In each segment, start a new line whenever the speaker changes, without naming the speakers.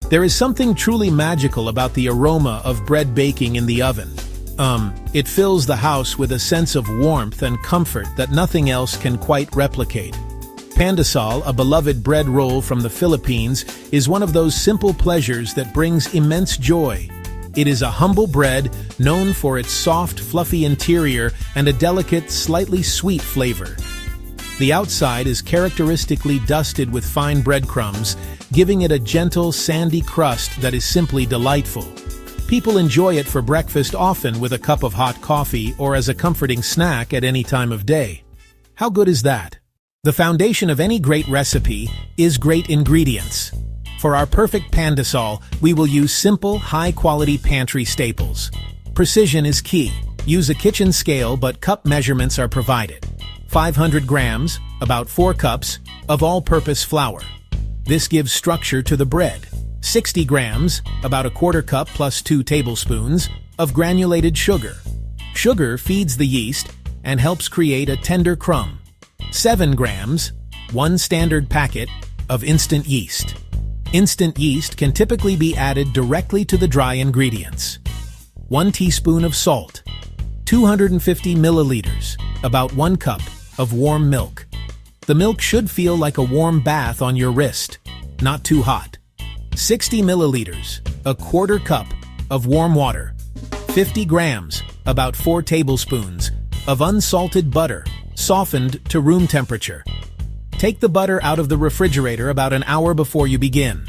There is something truly magical about the aroma of bread baking in the oven. It fills the house with a sense of warmth and comfort that nothing else can quite replicate. Pandesal, a beloved bread roll from the Philippines, is one of those simple pleasures that brings immense joy. It is a humble bread known for its soft, fluffy interior and a delicate, slightly sweet flavor. The outside is characteristically dusted with fine breadcrumbs, giving it a gentle, sandy crust that is simply delightful. People enjoy it for breakfast, often with a cup of hot coffee or as a comforting snack at any time of day. How good is that? The foundation of any great recipe is great ingredients. For our perfect pandesal, we will use simple, high-quality pantry staples. Precision is key. Use a kitchen scale, but cup measurements are provided. 500 grams, about 4 cups, of all-purpose flour. This gives structure to the bread. 60 grams, about a quarter cup plus 2 tablespoons, of granulated sugar. Sugar feeds the yeast and helps create a tender crumb. 7 grams, 1 standard packet, of instant yeast. Instant yeast can typically be added directly to the dry ingredients. 1 teaspoon of salt. 250 milliliters, about 1 cup, of warm milk. The milk should feel like a warm bath on your wrist, not too hot. 60 milliliters, a quarter cup, of warm water. 50 grams, about 4 tablespoons, of unsalted butter, softened to room temperature. Take the butter out of the refrigerator about an hour before you begin.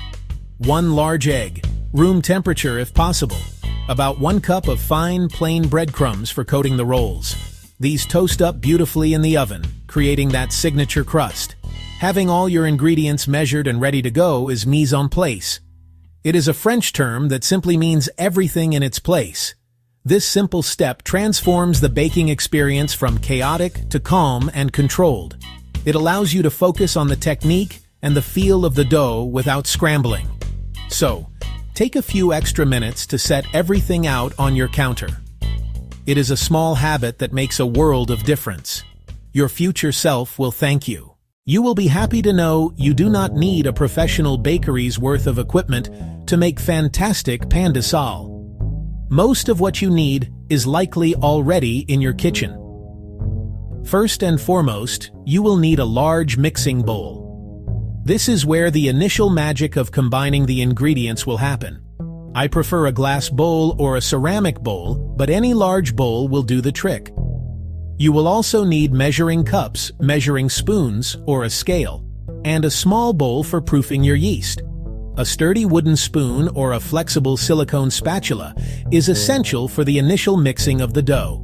1 large egg, room temperature if possible. About 1 cup of fine, plain breadcrumbs for coating the rolls. These toast up beautifully in the oven, creating that signature crust. Having all your ingredients measured and ready to go is mise en place. It is a French term that simply means everything in its place. This simple step transforms the baking experience from chaotic to calm and controlled. It allows you to focus on the technique and the feel of the dough without scrambling. So, take a few extra minutes to set everything out on your counter. It is a small habit that makes a world of difference. Your future self will thank you. You will be happy to know you do not need a professional bakery's worth of equipment to make fantastic pandesal. Most of what you need is likely already in your kitchen. First and foremost, you will need a large mixing bowl. This is where the initial magic of combining the ingredients will happen. I prefer a glass bowl or a ceramic bowl, but any large bowl will do the trick. You will also need measuring cups, measuring spoons, or a scale, and a small bowl for proofing your yeast. A sturdy wooden spoon or a flexible silicone spatula is essential for the initial mixing of the dough.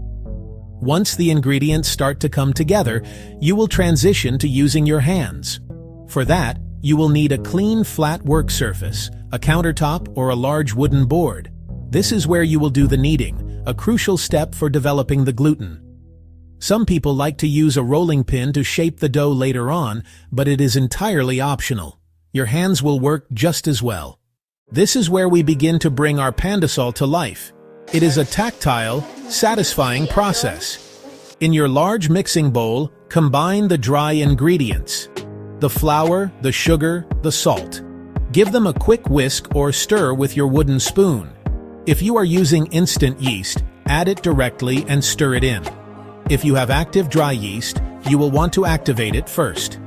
Once the ingredients start to come together, you will transition to using your hands. For that, you will need a clean, flat work surface, a countertop, or a large wooden board. This is where you will do the kneading, a crucial step for developing the gluten. Some people like to use a rolling pin to shape the dough later on, but it is entirely optional. Your hands will work just as well. This is where we begin to bring our pandesal to life. It is a tactile, satisfying process. In your large mixing bowl, combine the dry ingredients: the flour, the sugar, the salt. Give them a quick whisk or stir with your wooden spoon. If you are using instant yeast, add it directly and stir it in. If you have active dry yeast, you will want to activate it first.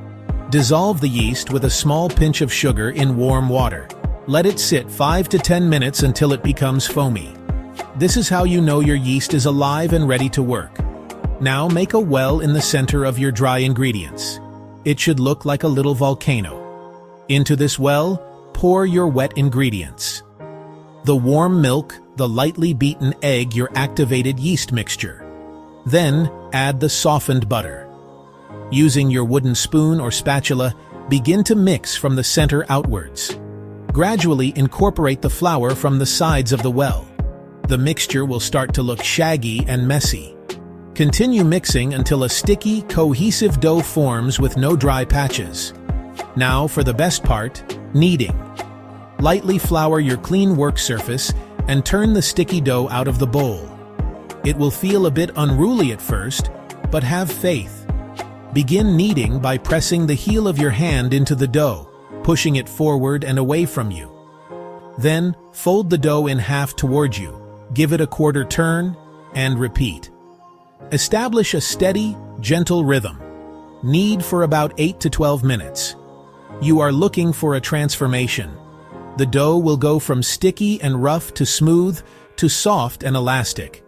Dissolve the yeast with a small pinch of sugar in warm water. Let it sit 5 to 10 minutes until it becomes foamy. This is how you know your yeast is alive and ready to work. Now make a well in the center of your dry ingredients. It should look like a little volcano. Into this well, pour your wet ingredients: the warm milk, the lightly beaten egg, your activated yeast mixture. Then add the softened butter. Using your wooden spoon or spatula, begin to mix from the center outwards. Gradually incorporate the flour from the sides of the well. The mixture will start to look shaggy and messy. Continue mixing until a sticky, cohesive dough forms with no dry patches. Now for the best part, kneading. Lightly flour your clean work surface and turn the sticky dough out of the bowl. It will feel a bit unruly at first, but have faith. Begin kneading by pressing the heel of your hand into the dough, pushing it forward and away from you. Then, fold the dough in half towards you, give it a quarter turn, and repeat. Establish a steady, gentle rhythm. Knead for about 8 to 12 minutes. You are looking for a transformation. The dough will go from sticky and rough to smooth to soft and elastic.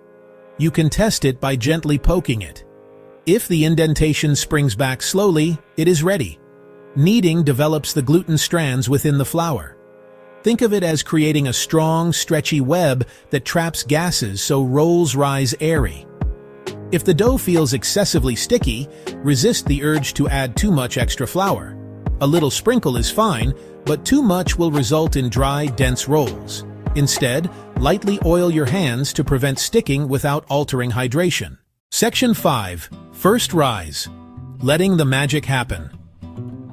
You can test it by gently poking it. If the indentation springs back slowly, it is ready. Kneading develops the gluten strands within the flour. Think of it as creating a strong, stretchy web that traps gases so rolls rise airy. If the dough feels excessively sticky, resist the urge to add too much extra flour. A little sprinkle is fine, but too much will result in dry, dense rolls. Instead, lightly oil your hands to prevent sticking without altering hydration. Section 5. First rise. Letting the magic happen.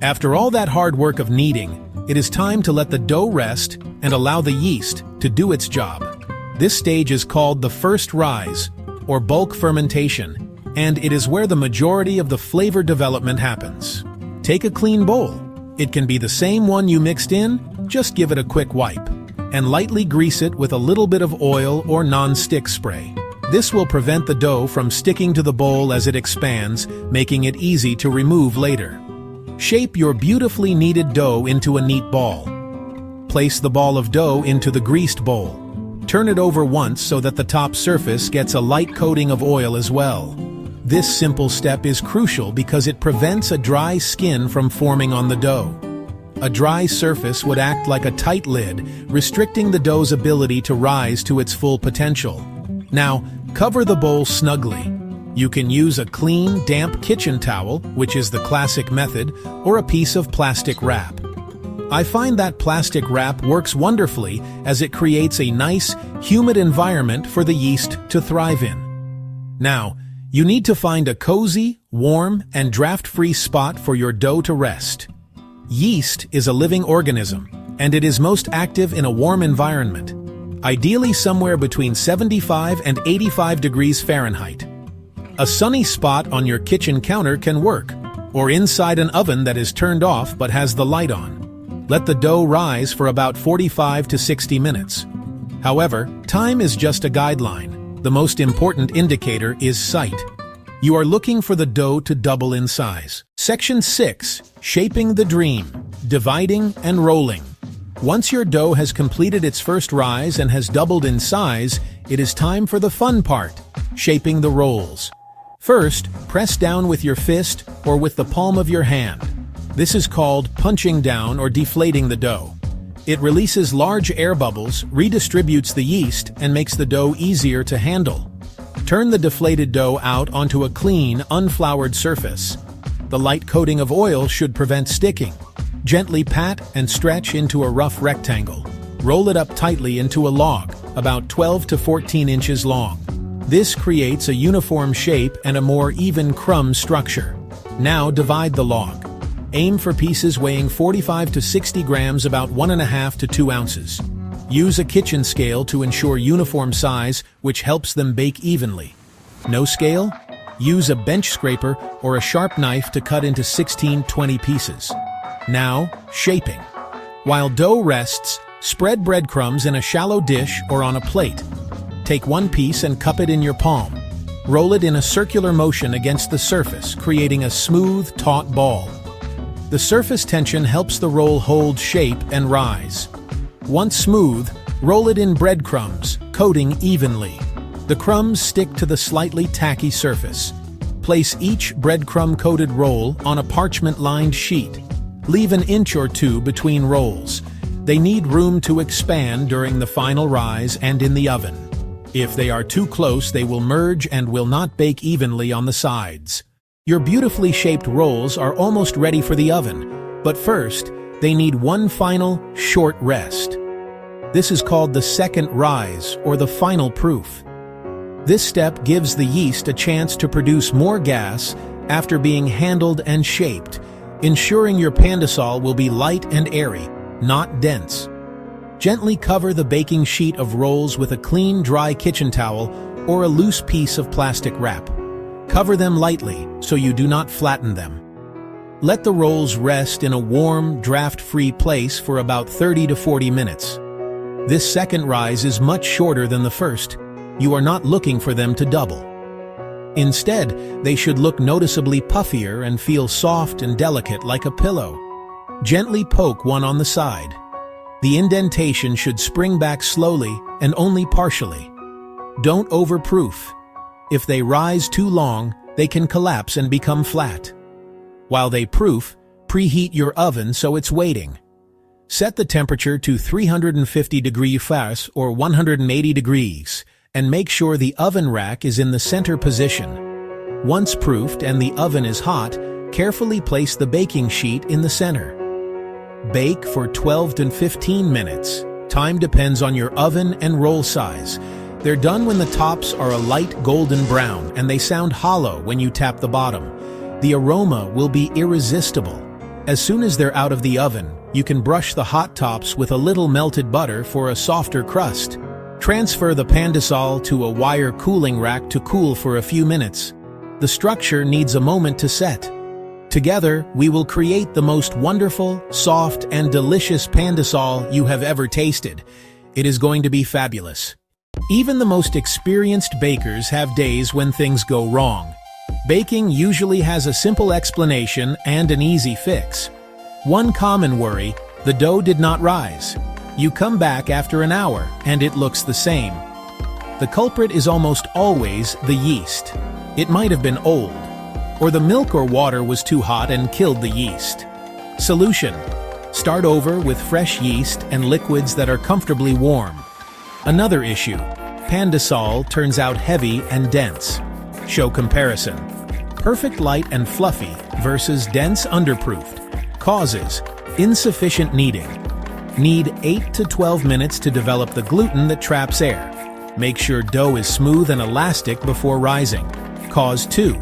After all that hard work of kneading, it is time to let the dough rest and allow the yeast to do its job. This stage is called the first rise, or bulk fermentation, and it is where the majority of the flavor development happens. Take a clean bowl. It can be the same one you mixed in, just give it a quick wipe, and lightly grease it with a little bit of oil or non-stick spray. This will prevent the dough from sticking to the bowl as it expands, making it easy to remove later. Shape your beautifully kneaded dough into a neat ball. Place the ball of dough into the greased bowl. Turn it over once so that the top surface gets a light coating of oil as well. This simple step is crucial because it prevents a dry skin from forming on the dough. A dry surface would act like a tight lid, restricting the dough's ability to rise to its full potential. Now, cover the bowl snugly. You can use a clean, damp kitchen towel, which is the classic method, or a piece of plastic wrap. I find that plastic wrap works wonderfully as it creates a nice, humid environment for the yeast to thrive in. Now, you need to find a cozy, warm, and draft-free spot for your dough to rest. Yeast is a living organism, and it is most active in a warm environment, ideally somewhere between 75 and 85 degrees Fahrenheit. A sunny spot on your kitchen counter can work, or inside an oven that is turned off but has the light on. Let the dough rise for about 45 to 60 minutes. However, time is just a guideline. The most important indicator is sight. You are looking for the dough to double in size. Section 6. Shaping the dream. Dividing and rolling. Once your dough has completed its first rise and has doubled in size, it is time for the fun part, shaping the rolls. First, press down with your fist or with the palm of your hand. This is called punching down or deflating the dough. It releases large air bubbles, redistributes the yeast, and makes the dough easier to handle. Turn the deflated dough out onto a clean, unfloured surface. The light coating of oil should prevent sticking. Gently pat and stretch into a rough rectangle. Roll it up tightly into a log, about 12 to 14 inches long. This creates a uniform shape and a more even crumb structure. Now divide the log. Aim for pieces weighing 45 to 60 grams, about 1.5 to 2 ounces. Use a kitchen scale to ensure uniform size, which helps them bake evenly. No scale? Use a bench scraper or a sharp knife to cut into 16-20 pieces. Now, shaping. While dough rests, spread breadcrumbs in a shallow dish or on a plate. Take one piece and cup it in your palm. Roll it in a circular motion against the surface, creating a smooth, taut ball. The surface tension helps the roll hold shape and rise. Once smooth, roll it in breadcrumbs, coating evenly. The crumbs stick to the slightly tacky surface. Place each breadcrumb-coated roll on a parchment-lined sheet. Leave an inch or two between rolls. They need room to expand during the final rise and in the oven. If they are too close, they will merge and will not bake evenly on the sides. Your beautifully shaped rolls are almost ready for the oven, but first, they need one final, short rest. This is called the second rise, or the final proof. This step gives the yeast a chance to produce more gas after being handled and shaped, ensuring your pandesal will be light and airy, not dense. Gently cover the baking sheet of rolls with a clean, dry kitchen towel or a loose piece of plastic wrap. Cover them lightly so you do not flatten them. Let the rolls rest in a warm, draft-free place for about 30 to 40 minutes. This second rise is much shorter than the first. You are not looking for them to double. Instead, they should look noticeably puffier and feel soft and delicate like a pillow. Gently poke one on the side. The indentation should spring back slowly and only partially. Don't overproof. If they rise too long, they can collapse and become flat. While they proof, preheat your oven so it's waiting. Set the temperature to 350 degrees Fahrenheit or 180 degrees, and make sure the oven rack is in the center position. Once proofed and the oven is hot, carefully place the baking sheet in the center. Bake for 12 to 15 minutes. Time depends on your oven and roll size. They're done when the tops are a light golden brown and they sound hollow when you tap the bottom. The aroma will be irresistible. As soon as they're out of the oven, you can brush the hot tops with a little melted butter for a softer crust. Transfer the pandesal to a wire cooling rack to cool for a few minutes. The structure needs a moment to set. Together, we will create the most wonderful, soft, and delicious pandesal you have ever tasted. It is going to be fabulous. Even the most experienced bakers have days when things go wrong. Baking usually has a simple explanation and an easy fix. One common worry: the dough did not rise. You come back after an hour and it looks the same. The culprit is almost always the yeast. It might have been old, or the milk or water was too hot and killed the yeast. Solution: start over with fresh yeast and liquids that are comfortably warm. Another issue: pandesal turns out heavy and dense. Show comparison. Perfect light and fluffy versus dense underproofed. Causes: insufficient kneading. Knead 8 to 12 minutes to develop the gluten that traps air. Make sure dough is smooth and elastic before rising. Cause 2: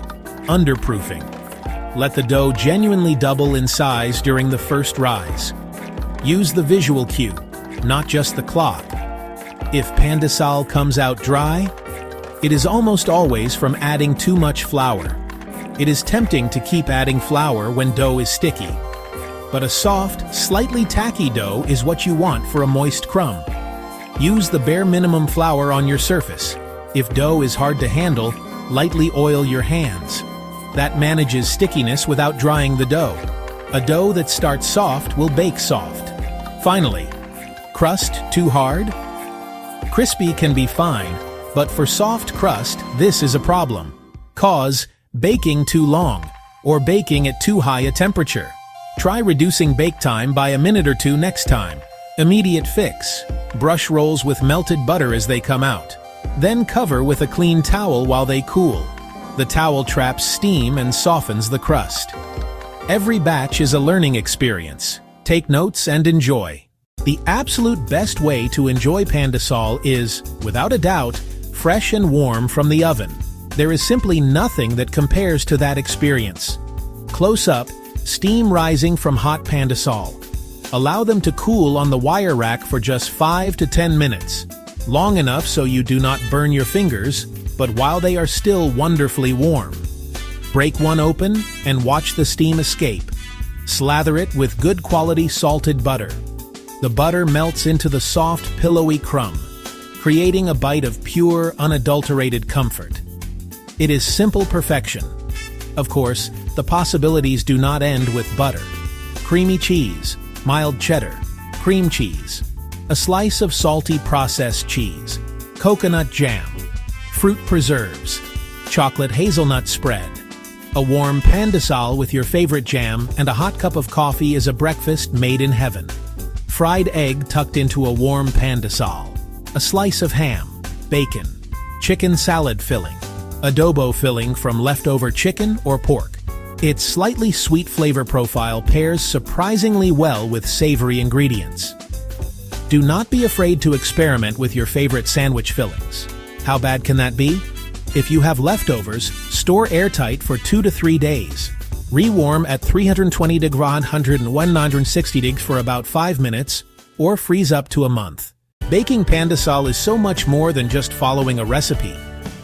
underproofing. Let the dough genuinely double in size during the first rise. Use the visual cue, not just the clock. If pandesal comes out dry, it is almost always from adding too much flour. It is tempting to keep adding flour when dough is sticky. But a soft, slightly tacky dough is what you want for a moist crumb. Use the bare minimum flour on your surface. If dough is hard to handle, lightly oil your hands. That manages stickiness without drying the dough. A dough that starts soft will bake soft. Finally, crust too hard? Crispy can be fine, but for soft crust, this is a problem. Cause: baking too long, or baking at too high a temperature. Try reducing bake time by a minute or two next time. Immediate fix: brush rolls with melted butter as they come out. Then cover with a clean towel while they cool. The towel traps steam and softens the crust. Every batch is a learning experience. Take notes and enjoy. The absolute best way to enjoy pandesal is, without a doubt, fresh and warm from the oven. There is simply nothing that compares to that experience. Close up, steam rising from hot pandesal. Allow them to cool on the wire rack for just 5 to 10 minutes. Long enough so you do not burn your fingers, but while they are still wonderfully warm. Break one open and watch the steam escape. Slather it with good quality salted butter. The butter melts into the soft, pillowy crumb, creating a bite of pure, unadulterated comfort. It is simple perfection. Of course, the possibilities do not end with butter. Creamy cheese, mild cheddar, cream cheese, a slice of salty processed cheese, coconut jam, fruit preserves, chocolate hazelnut spread. A warm pandesal with your favorite jam and a hot cup of coffee is a breakfast made in heaven. Fried egg tucked into a warm pandesal. A slice of ham, bacon, chicken salad filling, adobo filling from leftover chicken or pork. Its slightly sweet flavor profile pairs surprisingly well with savory ingredients. Do not be afraid to experiment with your favorite sandwich fillings. How bad can that be? If you have leftovers, store airtight for 2 to 3 days. Rewarm at 320 degrees 160 degrees for about 5 minutes, or freeze up to a month. Baking pandesal is so much more than just following a recipe.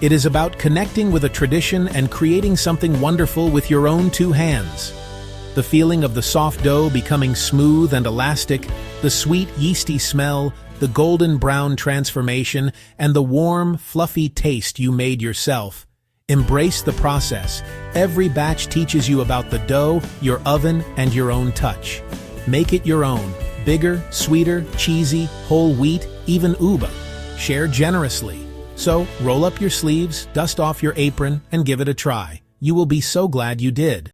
It is about connecting with a tradition and creating something wonderful with your own 2 hands. The feeling of the soft dough becoming smooth and elastic, the sweet yeasty smell, the golden brown transformation, and the warm, fluffy taste you made yourself. Embrace the process. Every batch teaches you about the dough, your oven, and your own touch. Make it your own. Bigger, sweeter, cheesy, whole wheat, even uba. Share generously. So, roll up your sleeves, dust off your apron, and give it a try. You will be so glad you did.